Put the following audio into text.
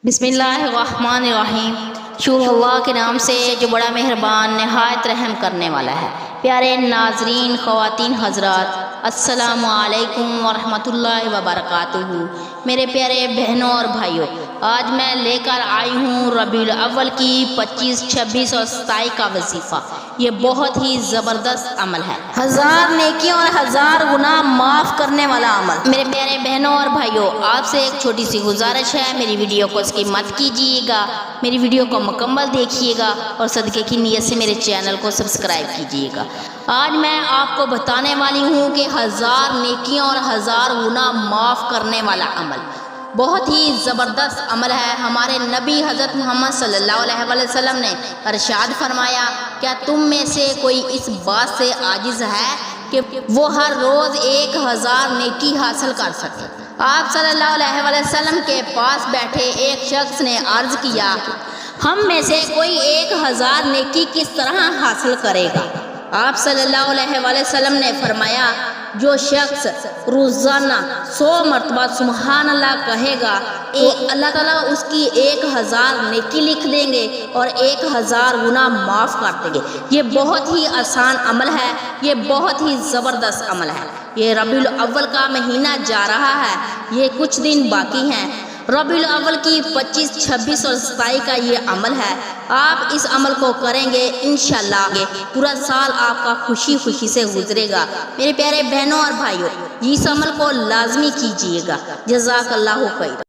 بسم اللہ الرحمن الرحیم، شروع اللہ کے نام سے جو بڑا مہربان نہایت رحم کرنے والا ہے۔ پیارے ناظرین، خواتین حضرات، السلام علیکم ورحمۃ اللہ وبرکاتہ۔ میرے پیارے بہنوں اور بھائیوں، آج میں لے کر آئی ہوں ربیع الاول کی 25، 26 اور 27 کا وظیفہ۔ یہ بہت ہی زبردست عمل ہے، 1000 نیکیوں اور 1000 گناہ معاف کرنے والا عمل۔ میرے پیارے بہنوں اور بھائیوں، آپ سے ایک چھوٹی سی گزارش ہے، میری ویڈیو کو اسکپ مت کیجیے گا، میری ویڈیو کو مکمل دیکھیے گا اور صدقے کی نیت سے میرے چینل کو سبسکرائب کیجیے گا۔ آج میں آپ کو بتانے والی ہوں کہ 1000 نیکیوں اور 1000 گناہ معاف کرنے والا عمل بہت ہی زبردست عمل ہے۔ ہمارے نبی حضرت محمد صلی اللہ علیہ وسلم نے ارشاد فرمایا، کیا تم میں سے کوئی اس بات سے عاجز ہے کہ وہ ہر روز 1000 نیکی حاصل کر سکے؟ آپ صلی اللہ علیہ وسلم کے پاس بیٹھے ایک شخص نے عرض کیا، ہم میں سے کوئی 1000 نیکی کس طرح حاصل کرے گا؟ آپ صلی اللہ علیہ وسلم نے فرمایا، جو شخص روزانہ 100 مرتبہ سبحان اللہ کہے گا، اللہ تعالیٰ اس کی 1000 نیکی لکھ دیں گے اور 1000 گناہ معاف کر دیں گے۔ یہ بہت ہی آسان عمل ہے، یہ بہت ہی زبردست عمل ہے۔ یہ ربیع الاول کا مہینہ جا رہا ہے، یہ کچھ دن باقی ہیں۔ ربیع الاول کی 25، 26 اور 27 کا یہ عمل ہے۔ آپ اس عمل کو کریں گے، انشاءاللہ پورا سال آپ کا خوشی خوشی سے گزرے گا۔ میرے پیارے بہنوں اور بھائیوں، اس عمل کو لازمی کیجیے گا۔ جزاک اللہ خیر۔